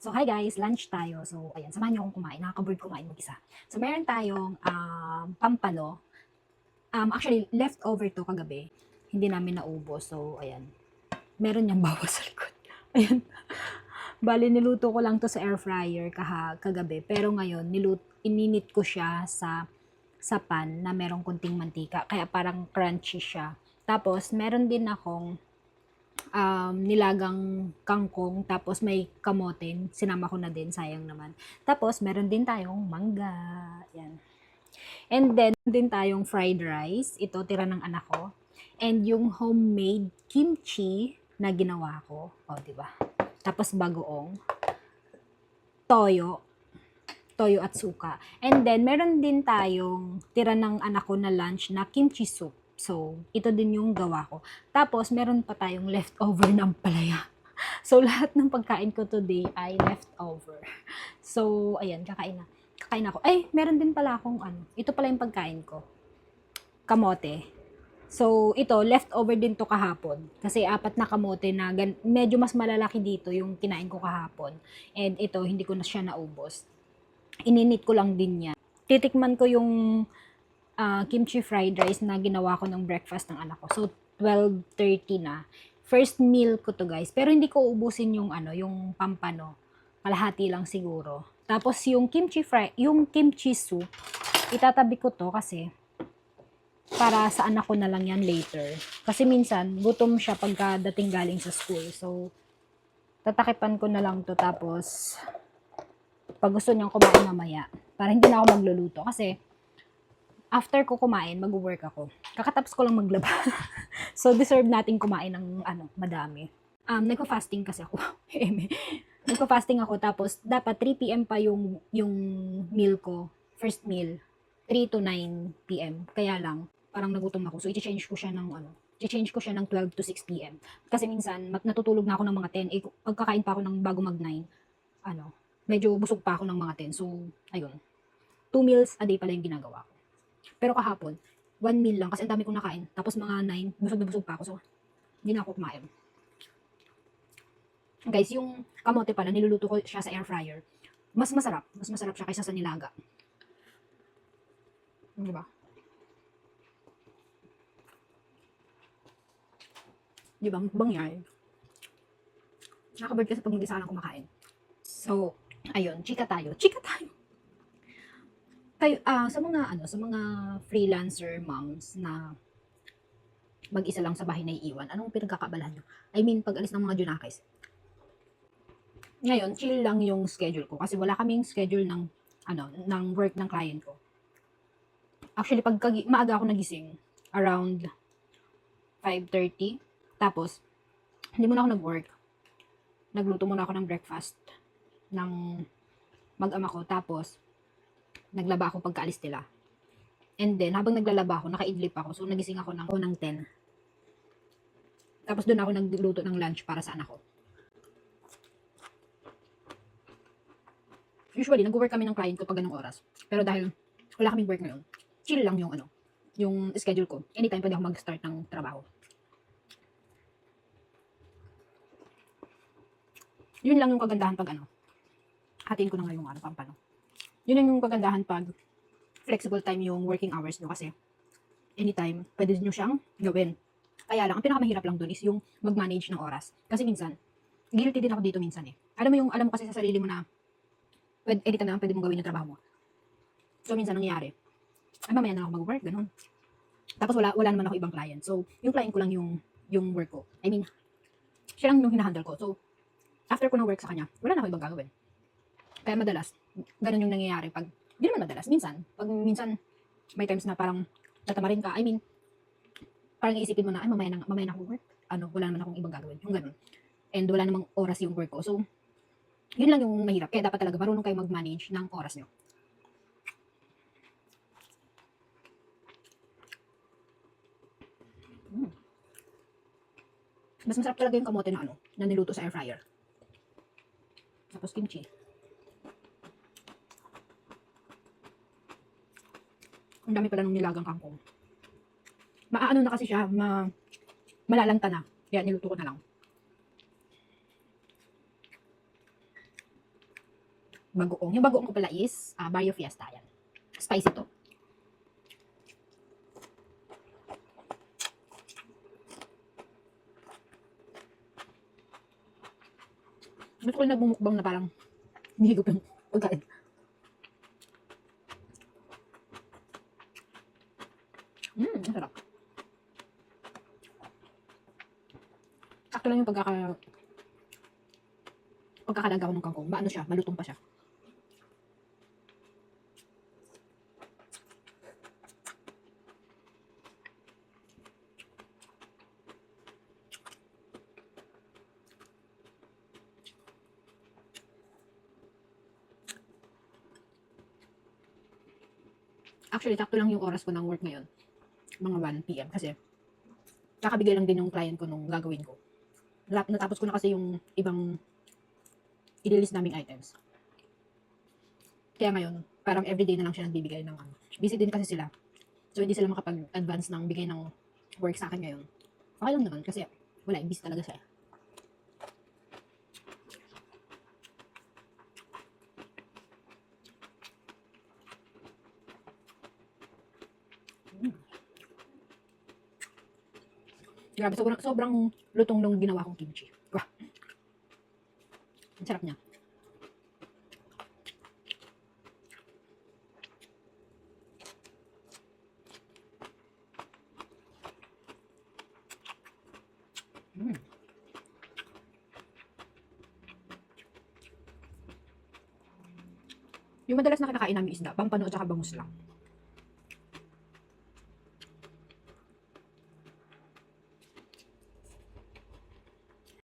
So, hi guys, lunch tayo. So, ayan, samahan niyo akong kumain. Nakaka-bored kumain mag-isa. So, meron tayong pampano. Actually, leftover to kagabi. Hindi namin naubos. So, ayan. Meron niyang bawas sa likod. Ayan. Bali, niluto ko lang to sa air fryer kagabi. Pero ngayon, ininit ko siya sa pan na merong kunting mantika. Kaya parang crunchy siya. Tapos, meron din akong nilagang kangkong, tapos may kamote, sinama ko na din, sayang naman. Tapos, meron din tayong mangga. Yan. And then, din tayong fried rice. Ito, tira ng anak ko. And yung homemade kimchi na ginawa ko. O, diba? Tapos, bagoong. Toyo. Toyo at suka. And then, meron din tayong tira ng anak ko na lunch na kimchi soup. So, ito din yung gawa ko. Tapos, meron pa tayong leftover ng palaya. So, lahat ng pagkain ko today ay leftover. So, ayan, kakain na. Kakain ako. Ay, meron din pala akong ito pala yung pagkain ko. Kamote. So, ito, leftover din to kahapon. Kasi 4 na kamote na medyo mas malalaki dito yung kinain ko kahapon. And ito, hindi ko na siya naubos. Ininit ko lang din yan. Titikman ko yung kimchi fried rice na ginawa ko ng breakfast ng anak ko. So, 12:30 na. First meal ko to guys. Pero hindi ko ubusin yung yung pampano. Kalahati lang siguro. Tapos yung yung kimchi soup, itatabi ko to kasi para sa anak ko na lang yan later. Kasi minsan, gutom siya pagkadating galing sa school. So, tatakipan ko na lang to, tapos pag gusto niyang kumain mamaya, para hindi na ako magluluto. Kasi, after ko kumain, mag-work ako. Kakatapos ko lang maglaba. So, deserve natin kumain ng madami. Nagpa-fasting kasi ako. Nagpa-fasting ako, tapos dapat 3 p.m. pa yung meal ko. First meal. 3 to 9 p.m. Kaya lang, parang nagutom ako. So, i-change ko siya ng 12 to 6 p.m. Kasi minsan, natutulog na ako ng mga 10. Pagkakain pa ako ng bago mag 9, medyo busog pa ako ng mga 10. So, ayun. 2 meals a day pala yung ginagawa ko. Pero kahapon, 1 meal lang kasi ang dami kong nakain. Tapos mga 9, busog na busog pa ako. So, hindi na ako kumain. Guys, yung kamote pala, niluluto ko siya sa air fryer. Mas masarap. Mas masarap siya kaysa sa nilaga. Diba? Diba? Mukbang yan. Nakabird kasi pag mag-isa lang kumakain. So, ayun. Chika tayo. Chika tayo. Kayo, sa mga freelancer moms na mag-isa lang sa bahay na iiwan, anong pinagkakabalahan nyo? I mean, pag alis ng mga Junakis. Ngayon, chill lang yung schedule ko kasi wala kaming schedule ng work ng client ko. Actually, pag maaga ako nagising, around 5:30, tapos, hindi muna ako nag-work. Nagluto muna ako ng breakfast ng mag-ama ko, tapos, naglaba ako pagkaalis nila. And then, habang naglalaba ako, nakaidlip ako. So, nagising ako ng 10. Tapos, doon ako nagluto ng lunch para sa anak ko. Usually, nag-work kami ng client ko pag ganung oras. Pero dahil wala kaming work ngayon, chill lang yung schedule ko. Anytime pwede ako mag-start ng trabaho. Yun lang yung kagandahan pag hatiin ko na nga yung pampano. Yun yung kagandahan pag flexible time yung working hours nyo kasi anytime pwede nyo siyang gawin. Kaya lang, ang pinakamahirap lang dun is yung mag-manage ng oras. Kasi minsan, guilty din ako dito minsan eh. Alam mo kasi sa sarili mo na anytime naman pwede mong gawin yung trabaho mo. So minsan nangyayari, ay mamaya na ako mag-work, ganun. Tapos wala naman ako ibang client. So, yung client ko lang yung work ko. I mean, siya lang yung hinahandle ko. So, after ko ng work sa kanya, wala na ako ibang gagawin. Kaya madalas, ganun yung nangyayari pag, hindi naman madalas, pag minsan, may times na parang tatamarin ka, I mean, parang iisipin mo na, ay mamaya na ako work, wala naman akong ibang gagawin, yung ganun. And wala namang oras yung work ko. So, yun lang yung mahirap. Kaya dapat talaga marunong kayo mag-manage ng oras nyo. Mas masarap talaga yung kamote na niluto sa air fryer. Tapos kimchi. Ang dami pala ng nilagang kangkong. Maaano na kasi siya, malalanta na. Kaya niluto ko na lang. bagoong. Yung bagoong ko pala is Barrio Fiesta. Yan. Spicy to. Gusto ko yung nagbumukbang na parang nihigop yung pagkain. Ang sarap. Sakto lang yung pagkakalaga ko ng kangkong. Maano siya, malutong pa siya. Actually, sakto lang yung oras ko ng work ngayon. Mga 1 PM. Kasi, kakabigay lang din yung client ko nung gagawin ko. Natapos ko na kasi yung ibang i-release naming items. Kaya ngayon, parang everyday na lang siya nagbibigay ng ano. Busy din kasi sila. So, hindi sila makapag-advance ng bigay ng work sa akin ngayon. Okay lang naman kasi wala, busy talaga siya. Grabe, sobrang lutong nung ginawa kong kimchi. Wah. Ang sarap niya. Yung madalas na kinakain namin isda, pampano at saka bangus lang.